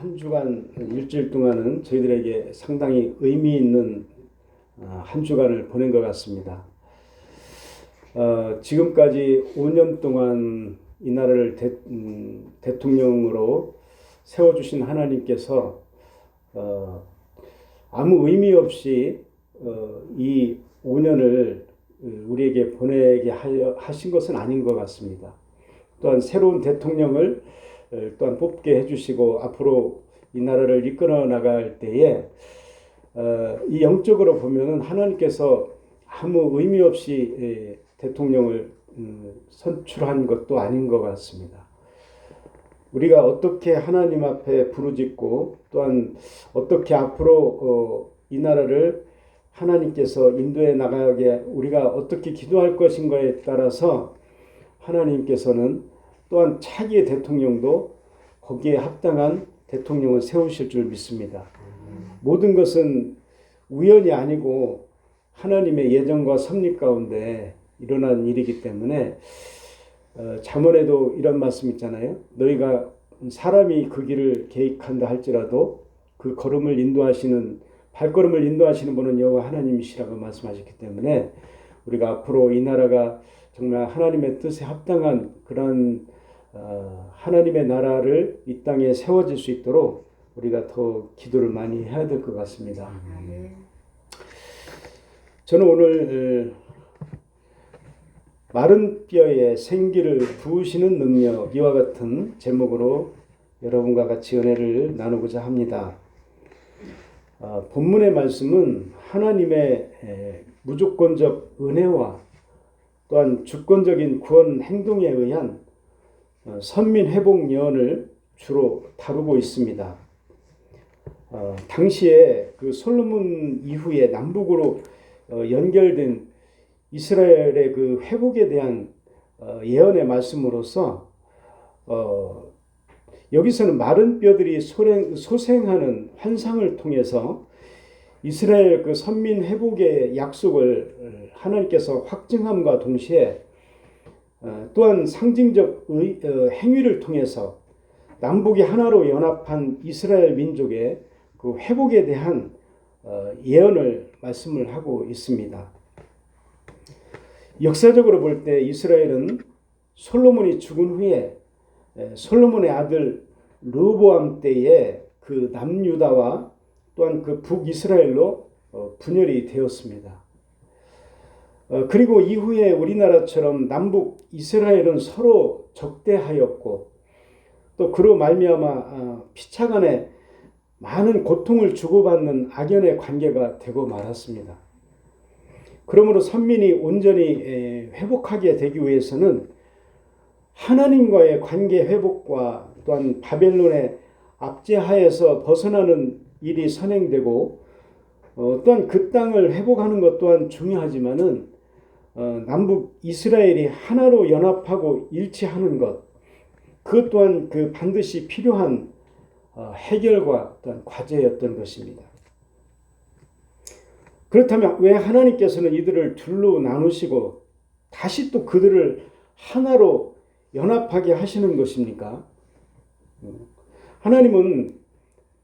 한 주간 일주일 동안은 저희들에게 상당히 의미 있는 한 주간을 보낸 것 같습니다. 지금까지 5년 동안 이 나라를 대통령으로 세워주신 하나님께서 아무 의미 없이 이 5년을 우리에게 보내게 하신 것은 아닌 것 같습니다. 또한 새로운 대통령을 또한 뽑게 해주시고 앞으로 이 나라를 이끌어 나갈 때에 이 영적으로 보면은 하나님께서 아무 의미 없이 대통령을 선출한 것도 아닌 것 같습니다. 우리가 어떻게 하나님 앞에 부르짖고 또한 어떻게 앞으로 이 나라를 하나님께서 인도해 나가게 우리가 어떻게 기도할 것인가에 따라서 하나님께서는 또한 차기의 대통령도 거기에 합당한 대통령을 세우실 줄 믿습니다. 모든 것은 우연이 아니고 하나님의 예정과 섭리 가운데 일어난 일이기 때문에 잠언에도 이런 말씀 있잖아요. 너희가 사람이 그 길을 계획한다 할지라도 그 발걸음을 인도하시는 분은 여호와 하나님이시라고 말씀하셨기 때문에 우리가 앞으로 이 나라가 정말 하나님의 뜻에 합당한 그런 하나님의 나라를 이 땅에 세워질 수 있도록 우리가 더 기도를 많이 해야 될 것 같습니다. 저는 오늘 마른 뼈에 생기를 부으시는 능력 이와 같은 제목으로 여러분과 같이 은혜를 나누고자 합니다. 본문의 말씀은 하나님의 무조건적 은혜와 또한 주권적인 구원 행동에 의한 선민 회복 예언을 주로 다루고 있습니다. 당시에 그 솔로몬 이후에 남북으로 연결된 이스라엘의 그 회복에 대한 예언의 말씀으로서 여기서는 마른 뼈들이 소생하는 환상을 통해서 이스라엘 그 선민 회복의 약속을 하나님께서 확증함과 동시에 또한 상징적 행위를 통해서 남북이 하나로 연합한 이스라엘 민족의 그 회복에 대한 예언을 말씀을 하고 있습니다. 역사적으로 볼 때 이스라엘은 솔로몬이 죽은 후에 솔로몬의 아들 르호보암 때에 그 남유다와 또한 그 북이스라엘로 분열이 되었습니다. 그리고 이후에 우리나라처럼 남북 이스라엘은 서로 적대하였고 또 그로 말미암아 피차간에 많은 고통을 주고받는 악연의 관계가 되고 말았습니다. 그러므로 선민이 온전히 회복하게 되기 위해서는 하나님과의 관계 회복과 또한 바벨론의 압제하에서 벗어나는 일이 선행되고 또한 그 땅을 회복하는 것 또한 중요하지만은 남북 이스라엘이 하나로 연합하고 일치하는 것 그것 또한 그 반드시 필요한 해결과 또한 과제였던 것입니다. 그렇다면 왜 하나님께서는 이들을 둘로 나누시고 다시 또 그들을 하나로 연합하게 하시는 것입니까? 하나님은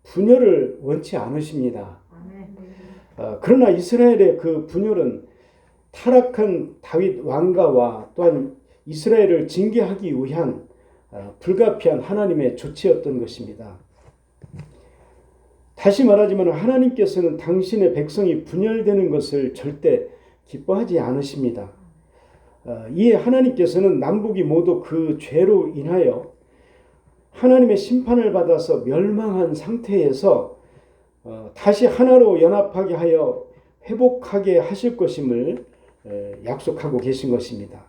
분열을 원치 않으십니다. 그러나 이스라엘의 그 분열은 타락한 다윗 왕가와 또한 이스라엘을 징계하기 위한 불가피한 하나님의 조치였던 것입니다. 다시 말하지만 하나님께서는 당신의 백성이 분열되는 것을 절대 기뻐하지 않으십니다. 이에 하나님께서는 남북이 모두 그 죄로 인하여 하나님의 심판을 받아서 멸망한 상태에서 다시 하나로 연합하게 하여 회복하게 하실 것임을 약속하고 계신 것입니다.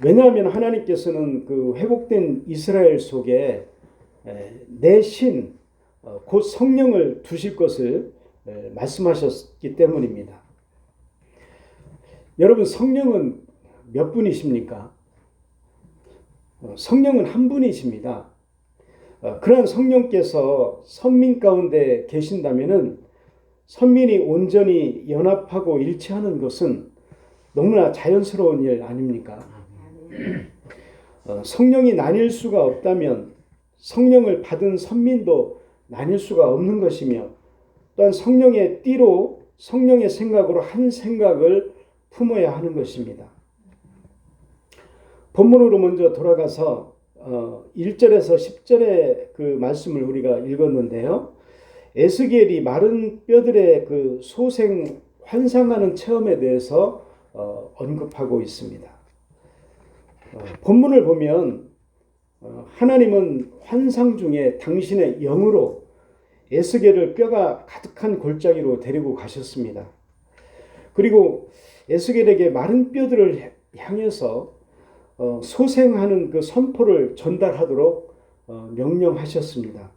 왜냐하면 하나님께서는 그 회복된 이스라엘 속에 내 신, 곧 성령을 두실 것을 말씀하셨기 때문입니다. 여러분, 성령은 몇 분이십니까? 성령은 한 분이십니다. 그러한 성령께서 선민 가운데 계신다면은 선민이 온전히 연합하고 일치하는 것은 너무나 자연스러운 일 아닙니까? 성령이 나뉠 수가 없다면 성령을 받은 선민도 나뉠 수가 없는 것이며, 또한 성령의 띠로 성령의 생각으로 한 생각을 품어야 하는 것입니다. 본문으로 먼저 돌아가서 1절에서 10절의 그 말씀을 우리가 읽었는데요. 에스겔이 마른 뼈들의 그 소생 환상하는 체험에 대해서 언급하고 있습니다. 본문을 보면 하나님은 환상 중에 당신의 영으로 에스겔을 뼈가 가득한 골짜기로 데리고 가셨습니다. 그리고 에스겔에게 마른 뼈들을 향해서 소생하는 그 선포를 전달하도록 명령하셨습니다.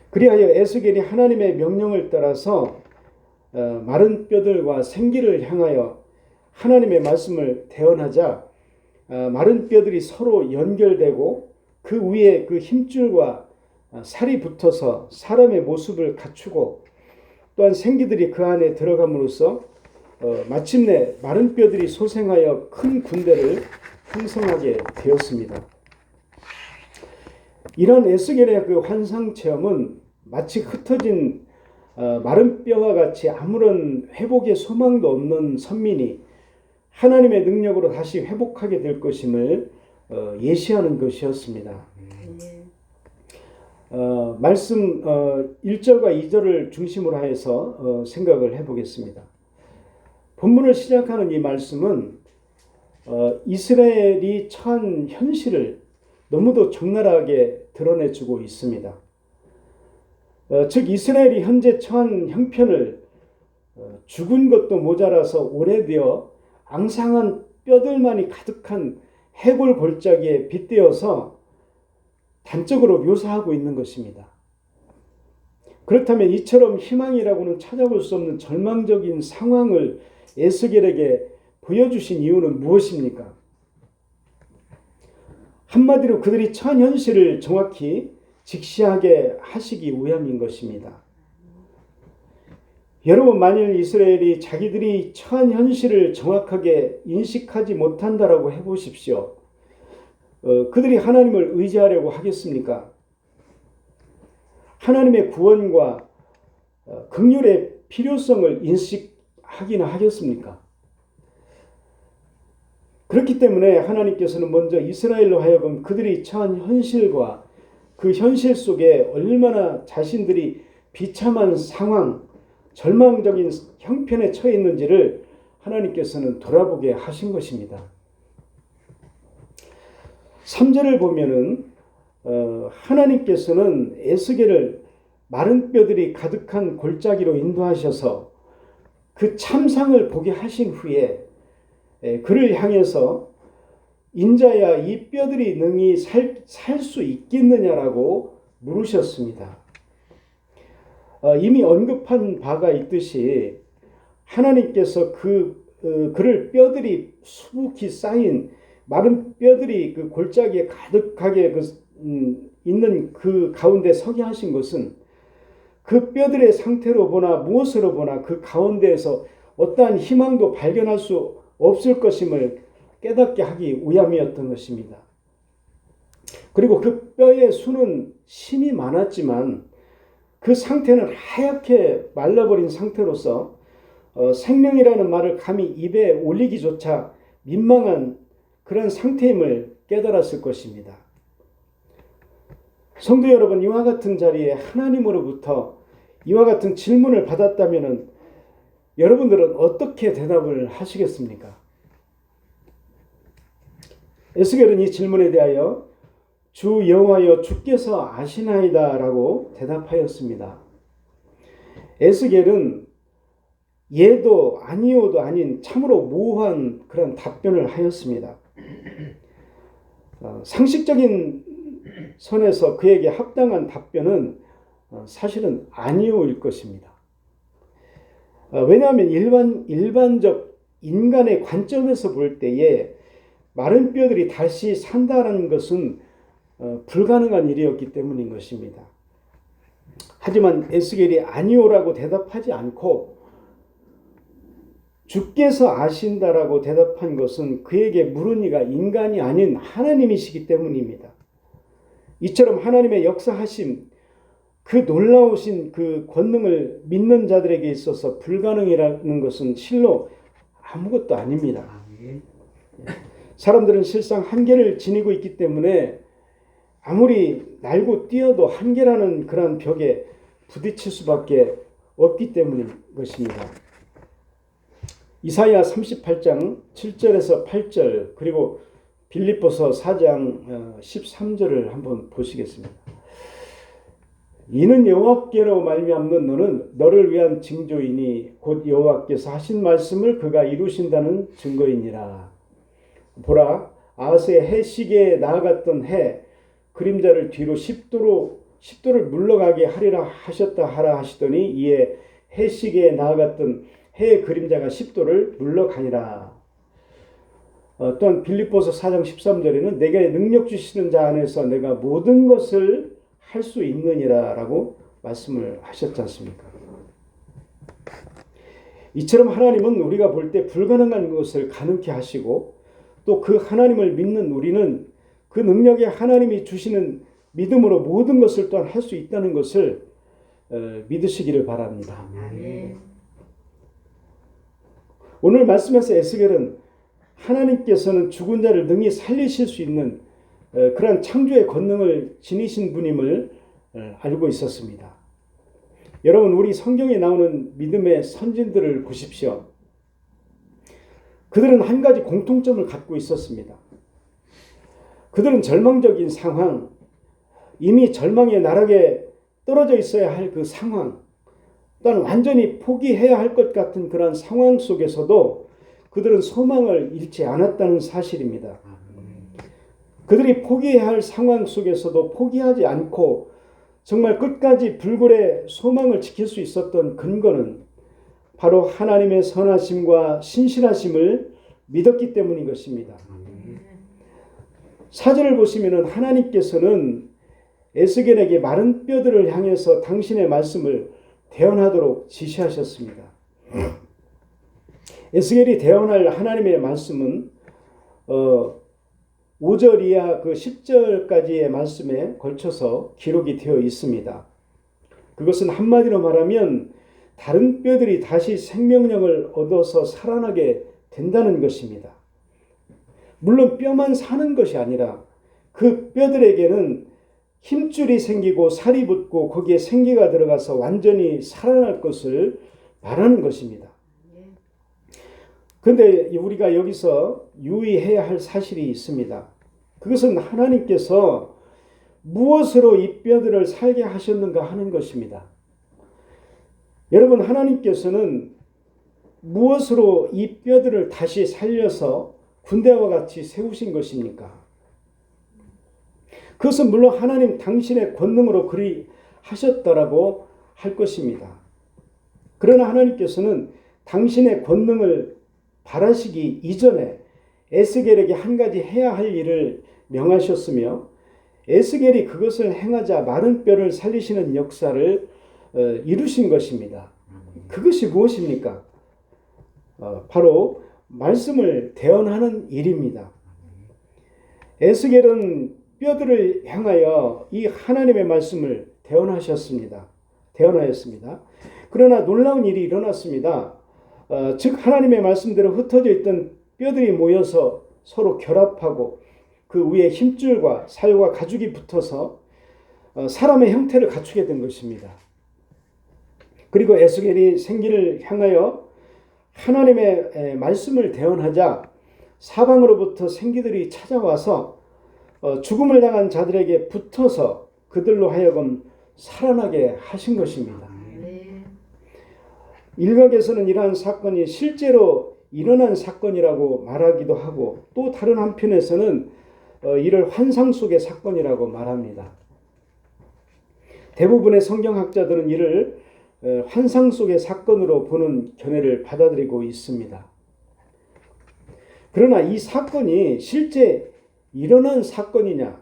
그리하여 에스겔이 하나님의 명령을 따라서 마른 뼈들과 생기를 향하여 하나님의 말씀을 대언하자 마른 뼈들이 서로 연결되고 그 위에 그 힘줄과 살이 붙어서 사람의 모습을 갖추고, 또한 생기들이 그 안에 들어감으로써 마침내 마른 뼈들이 소생하여 큰 군대를 형성하게 되었습니다. 이런 에스겔의 그 환상 체험은 마치 흩어진 마른 뼈와 같이 아무런 회복의 소망도 없는 선민이 하나님의 능력으로 다시 회복하게 될 것임을 예시하는 것이었습니다. 말씀 1절과 2절을 중심으로 해서 생각을 해보겠습니다. 본문을 시작하는 이 말씀은 이스라엘이 처한 현실을 너무도 적나라하게 드러내주고 있습니다. 즉 이스라엘이 현재 처한 형편을 죽은 것도 모자라서 오래되어 앙상한 뼈들만이 가득한 해골 골짜기에 빗대어서 단적으로 묘사하고 있는 것입니다. 그렇다면 이처럼 희망이라고는 찾아볼 수 없는 절망적인 상황을 에스겔에게 보여주신 이유는 무엇입니까? 한마디로 그들이 처한 현실을 정확히 직시하게 하시기 위함인 것입니다. 여러분, 만일 이스라엘이 자기들이 처한 현실을 정확하게 인식하지 못한다라고 해보십시오. 그들이 하나님을 의지하려고 하겠습니까? 하나님의 구원과 긍휼의 필요성을 인식하기는 하겠습니까? 그렇기 때문에 하나님께서는 먼저 이스라엘로 하여금 그들이 처한 현실과 그 현실 속에 얼마나 자신들이 비참한 상황, 절망적인 형편에 처해 있는지를 하나님께서는 돌아보게 하신 것입니다. 3절을 보면은 하나님께서는 에스겔을 마른 뼈들이 가득한 골짜기로 인도하셔서 그 참상을 보게 하신 후에 그를 향해서 인자야 이 뼈들이 능히 살 수 있겠느냐라고 물으셨습니다. 이미 언급한 바가 있듯이 하나님께서 그를 뼈들이 수북히 쌓인 마른 뼈들이 그 골짜기에 가득하게 있는 그 가운데 서게 하신 것은 그 뼈들의 상태로 보나 무엇으로 보나 그 가운데에서 어떠한 희망도 발견할 수 없을 것임을 깨닫게 하기 위함이었던 것입니다. 그리고 그 뼈의 수는 심이 많았지만 그 상태는 하얗게 말라버린 상태로서 생명이라는 말을 감히 입에 올리기조차 민망한 그런 상태임을 깨달았을 것입니다. 성도 여러분, 이와 같은 자리에 하나님으로부터 이와 같은 질문을 받았다면 여러분들은 어떻게 대답을 하시겠습니까? 에스겔은 이 질문에 대하여 주 여호와여 주께서 아시나이다 라고 대답하였습니다. 에스겔은 예도 아니오도 아닌 참으로 모호한 그런 답변을 하였습니다. 상식적인 선에서 그에게 합당한 답변은 사실은 아니오일 것입니다. 왜냐하면 일반적 인간의 관점에서 볼 때에 마른 뼈들이 다시 산다는 것은 불가능한 일이었기 때문인 것입니다. 하지만 에스겔이 아니오라고 대답하지 않고 주께서 아신다라고 대답한 것은 그에게 물은 이가 인간이 아닌 하나님이시기 때문입니다. 이처럼 하나님의 역사하심, 그 놀라우신 그 권능을 믿는 자들에게 있어서 불가능이라는 것은 실로 아무것도 아닙니다. 사람들은 실상 한계를 지니고 있기 때문에 아무리 날고 뛰어도 한계라는 그런 벽에 부딪힐 수밖에 없기 때문인 것입니다. 이사야 38장 7절에서 8절 그리고 빌립보서 4장 13절을 한번 보시겠습니다. 이는 여호와께로 말미암는 너는 너를 위한 징조이니 곧 여호와께서 하신 말씀을 그가 이루신다는 증거이니라. 보라, 아하스의 해 시계에 나아갔던 해 그림자를 뒤로 10도를 물러가게 하리라 하셨다 하라 하시더니 이에 해 시계에 나아갔던 해의 그림자가 10도를 물러가니라. 또한 빌립보서 4장 13절에는 내게 능력 주시는 자 안에서 내가 모든 것을 할 수 있느니라 라고 말씀을 하셨지 않습니까? 이처럼 하나님은 우리가 볼 때 불가능한 것을 가능케 하시고 또 그 하나님을 믿는 우리는 그 능력에 하나님이 주시는 믿음으로 모든 것을 또한 할 수 있다는 것을 믿으시기를 바랍니다. 오늘 말씀에서 에스겔은 하나님께서는 죽은 자를 능히 살리실 수 있는 그러한 창조의 권능을 지니신 분임을 알고 있었습니다. 여러분, 우리 성경에 나오는 믿음의 선진들을 보십시오. 그들은 한 가지 공통점을 갖고 있었습니다. 그들은 절망적인 상황, 이미 절망의 나락에 떨어져 있어야 할 그 상황, 또한 완전히 포기해야 할 것 같은 그런 상황 속에서도 그들은 소망을 잃지 않았다는 사실입니다. 그들이 포기해야 할 상황 속에서도 포기하지 않고 정말 끝까지 불굴의 소망을 지킬 수 있었던 근거는 바로 하나님의 선하심과 신실하심을 믿었기 때문인 것입니다. 사절을 보시면 하나님께서는 에스겔에게 마른 뼈들을 향해서 당신의 말씀을 대언하도록 지시하셨습니다. 에스겔이 대언할 하나님의 말씀은 5절 이하 그 10절까지의 말씀에 걸쳐서 기록이 되어 있습니다. 그것은 한마디로 말하면 다른 뼈들이 다시 생명력을 얻어서 살아나게 된다는 것입니다. 물론 뼈만 사는 것이 아니라 그 뼈들에게는 힘줄이 생기고 살이 붙고 거기에 생기가 들어가서 완전히 살아날 것을 말하는 것입니다. 그런데 우리가 여기서 유의해야 할 사실이 있습니다. 그것은 하나님께서 무엇으로 이 뼈들을 살게 하셨는가 하는 것입니다. 여러분, 하나님께서는 무엇으로 이 뼈들을 다시 살려서 군대와 같이 세우신 것입니까? 그것은 물론 하나님 당신의 권능으로 그리 하셨다라고 할 것입니다. 그러나 하나님께서는 당신의 권능을 바라시기 이전에 에스겔에게 한 가지 해야 할 일을 명하셨으며 에스겔이 그것을 행하자 마른 뼈를 살리시는 역사를 이루신 것입니다. 그것이 무엇입니까? 바로 말씀을 대언하는 일입니다. 에스겔은 뼈들을 향하여 이 하나님의 말씀을 대언하였습니다. 그러나 놀라운 일이 일어났습니다. 즉 하나님의 말씀대로 흩어져 있던 뼈들이 모여서 서로 결합하고 그 위에 힘줄과 살과 가죽이 붙어서 사람의 형태를 갖추게 된 것입니다. 그리고 에스겔이 생기를 향하여 하나님의 말씀을 대언하자 사방으로부터 생기들이 찾아와서 죽음을 당한 자들에게 붙어서 그들로 하여금 살아나게 하신 것입니다. 일각에서는 이러한 사건이 실제로 일어난 사건이라고 말하기도 하고 또 다른 한편에서는 이를 환상 속의 사건이라고 말합니다. 대부분의 성경학자들은 이를 환상 속의 사건으로 보는 견해를 받아들이고 있습니다. 그러나 이 사건이 실제 일어난 사건이냐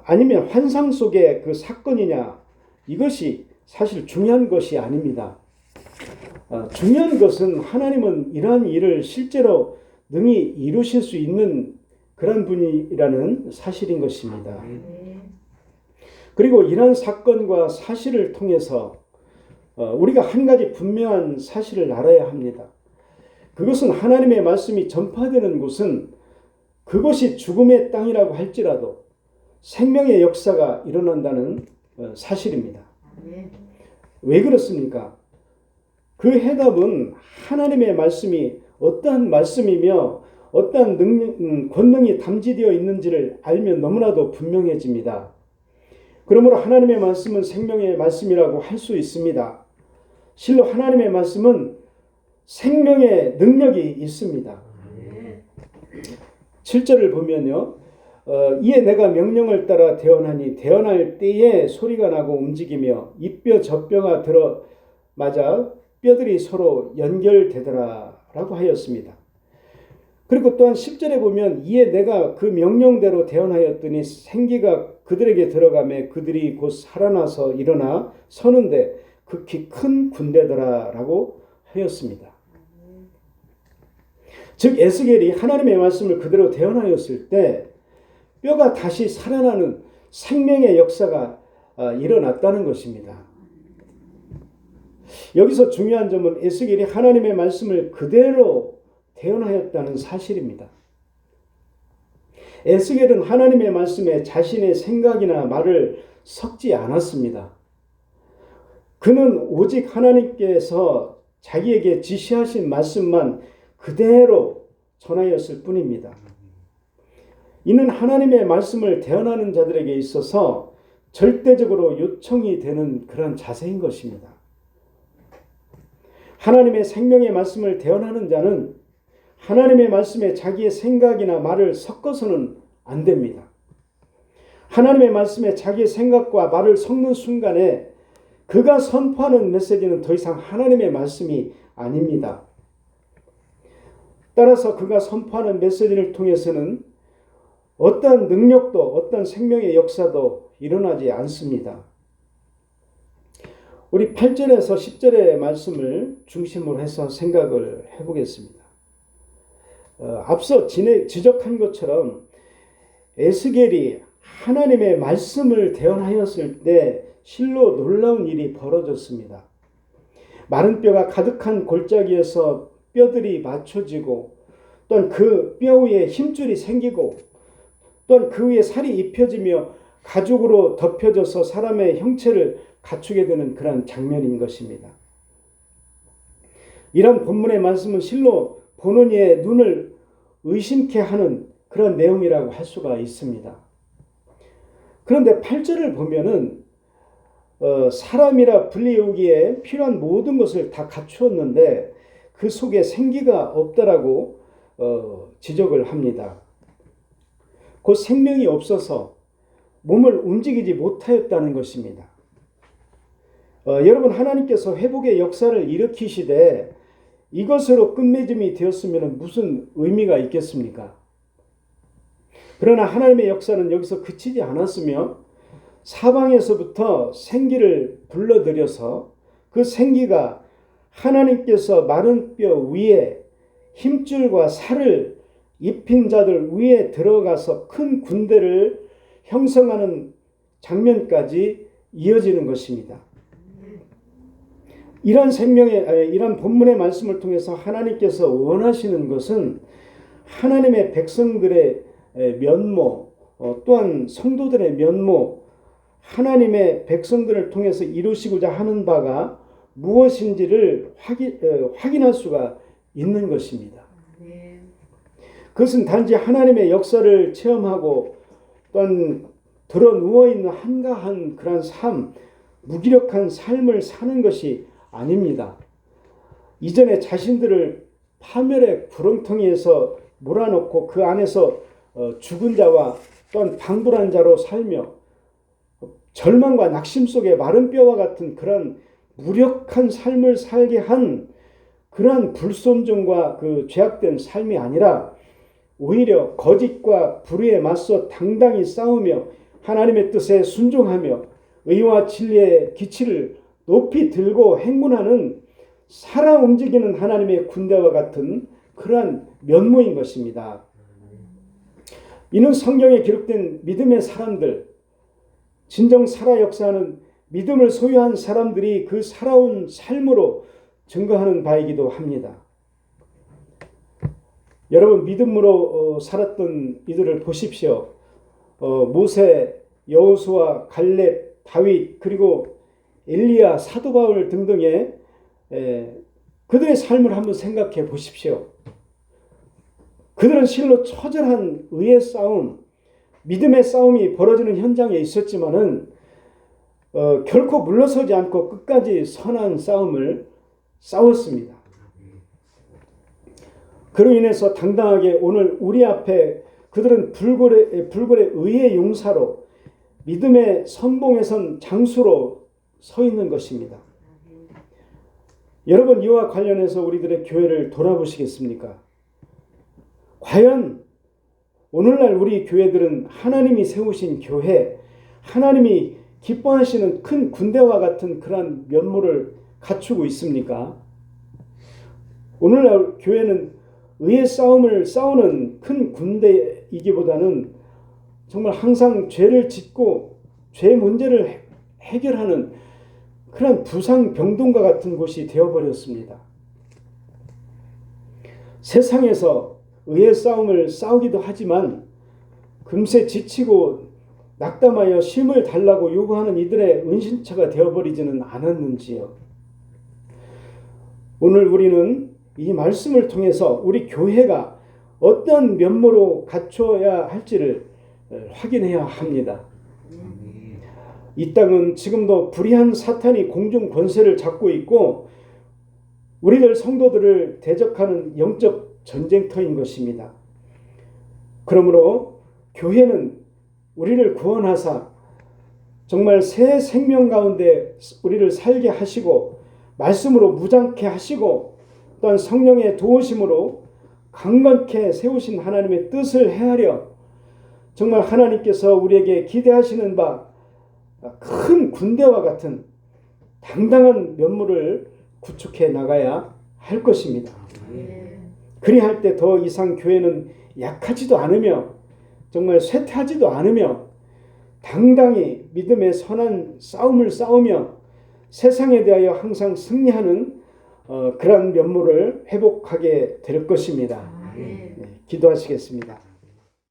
아니면 환상 속의 그 사건이냐 이것이 사실 중요한 것이 아닙니다. 중요한 것은 하나님은 이러한 일을 실제로 능히 이루실 수 있는 그런 분이라는 사실인 것입니다. 그리고 이러한 사건과 사실을 통해서 우리가 한 가지 분명한 사실을 알아야 합니다. 그것은 하나님의 말씀이 전파되는 곳은 그것이 죽음의 땅이라고 할지라도 생명의 역사가 일어난다는 사실입니다. 왜 그렇습니까? 그 해답은 하나님의 말씀이 어떠한 말씀이며 어떠한 권능이 담지되어 있는지를 알면 너무나도 분명해집니다. 그러므로 하나님의 말씀은 생명의 말씀이라고 할 수 있습니다. 실로 하나님의 말씀은 생명의 능력이 있습니다. 7절을 보면요. 이에 내가 명령을 따라 대언하니 대언할 때에 소리가 나고 움직이며 이 뼈 저 뼈가 들어맞아 뼈들이 서로 연결되더라 라고 하였습니다. 그리고 또한 10절에 보면 이에 내가 그 명령대로 대언하였더니 생기가 그들에게 들어가매 그들이 곧 살아나서 일어나 서는데 극히 큰 군대더라 라고 하였습니다. 즉 에스겔이 하나님의 말씀을 그대로 대언하였을 때 뼈가 다시 살아나는 생명의 역사가 일어났다는 것입니다. 여기서 중요한 점은 에스겔이 하나님의 말씀을 그대로 대언하였다는 사실입니다. 에스겔은 하나님의 말씀에 자신의 생각이나 말을 섞지 않았습니다. 그는 오직 하나님께서 자기에게 지시하신 말씀만 그대로 전하였을 뿐입니다. 이는 하나님의 말씀을 대언하는 자들에게 있어서 절대적으로 요청이 되는 그런 자세인 것입니다. 하나님의 생명의 말씀을 대언하는 자는 하나님의 말씀에 자기의 생각이나 말을 섞어서는 안 됩니다. 하나님의 말씀에 자기의 생각과 말을 섞는 순간에 그가 선포하는 메시지는 더 이상 하나님의 말씀이 아닙니다. 따라서 그가 선포하는 메시지를 통해서는 어떤 능력도 어떤 생명의 역사도 일어나지 않습니다. 우리 8절에서 10절의 말씀을 중심으로 해서 생각을 해보겠습니다. 앞서 지적한 것처럼 에스겔이 하나님의 말씀을 대언하였을 때 실로 놀라운 일이 벌어졌습니다. 마른 뼈가 가득한 골짜기에서 뼈들이 맞춰지고 또한 그 뼈 위에 힘줄이 생기고 또한 그 위에 살이 입혀지며 가죽으로 덮여져서 사람의 형체를 갖추게 되는 그런 장면인 것입니다. 이런 본문의 말씀은 실로 보는 이의 눈을 의심케 하는 그런 내용이라고 할 수가 있습니다. 그런데 8절을 보면은 사람이라 불리우기에 필요한 모든 것을 다 갖추었는데 그 속에 생기가 없다라고 지적을 합니다. 곧 생명이 없어서 몸을 움직이지 못하였다는 것입니다. 여러분 하나님께서 회복의 역사를 일으키시되 이것으로 끝맺음이 되었으면 무슨 의미가 있겠습니까? 그러나 하나님의 역사는 여기서 그치지 않았으며 사방에서부터 생기를 불러들여서 그 생기가 하나님께서 마른 뼈 위에 힘줄과 살을 입힌 자들 위에 들어가서 큰 군대를 형성하는 장면까지 이어지는 것입니다. 이런 본문의 말씀을 통해서 하나님께서 원하시는 것은 하나님의 백성들의 면모, 또한 성도들의 면모, 하나님의 백성들을 통해서 이루시고자 하는 바가 무엇인지를 확인할 수가 있는 것입니다. 그것은 단지 하나님의 역사를 체험하고 또한 들어 누워있는 한가한 그런 무기력한 삶을 사는 것이 아닙니다. 이전에 자신들을 파멸의 구렁텅이에서 몰아넣고 그 안에서 죽은 자와 또한 방불한 자로 살며 절망과 낙심 속에 마른 뼈와 같은 그런 무력한 삶을 살게 한 그러한 불순종과 그 죄악된 삶이 아니라 오히려 거짓과 불의에 맞서 당당히 싸우며 하나님의 뜻에 순종하며 의와 진리의 기치를 높이 들고 행군하는 살아 움직이는 하나님의 군대와 같은 그러한 면모인 것입니다. 이는 성경에 기록된 믿음의 사람들, 진정 살아 역사하는 믿음을 소유한 사람들이 그 살아온 삶으로 증거하는 바이기도 합니다. 여러분, 믿음으로 살았던 이들을 보십시오. 모세, 여호수아, 갈렙, 다윗, 그리고 엘리야, 사도 바울 등등의 그들의 삶을 한번 생각해 보십시오. 그들은 실로 처절한 의의 싸움, 믿음의 싸움이 벌어지는 현장에 있었지만은 결코 물러서지 않고 끝까지 선한 싸움을 싸웠습니다. 그로 인해서 당당하게 오늘 우리 앞에 그들은 불굴의 의의 용사로 믿음의 선봉에 선 장수로 서 있는 것입니다. 여러분, 이와 관련해서 우리들의 교회를 돌아보시겠습니까? 과연 오늘날 우리 교회들은 하나님이 세우신 교회, 하나님이 기뻐하시는 큰 군대와 같은 그러한 면모를 갖추고 있습니까? 오늘날 교회는 의의 싸움을 싸우는 큰 군대이기보다는 정말 항상 죄를 짓고 죄 문제를 해결하는 그런 부상병동과 같은 곳이 되어버렸습니다. 세상에서 의의 싸움을 싸우기도 하지만 금세 지치고 낙담하여 쉼을 달라고 요구하는 이들의 은신처가 되어버리지는 않았는지요. 오늘 우리는 이 말씀을 통해서 우리 교회가 어떤 면모로 갖춰야 할지를 확인해야 합니다. 이 땅은 지금도 불의한 사탄이 공중 권세를 잡고 있고 우리들 성도들을 대적하는 영적 전쟁터인 것입니다. 그러므로 교회는 우리를 구원하사 정말 새 생명 가운데 우리를 살게 하시고 말씀으로 무장케 하시고 또한 성령의 도우심으로 강건케 세우신 하나님의 뜻을 헤아려 정말 하나님께서 우리에게 기대하시는 바 큰 군대와 같은 당당한 면모를 구축해 나가야 할 것입니다. 그리할 때 더 이상 교회는 약하지도 않으며 정말 쇠퇴하지도 않으며 당당히 믿음의 선한 싸움을 싸우며 세상에 대하여 항상 승리하는 그러한 면모를 회복하게 될 것입니다. 기도하시겠습니다.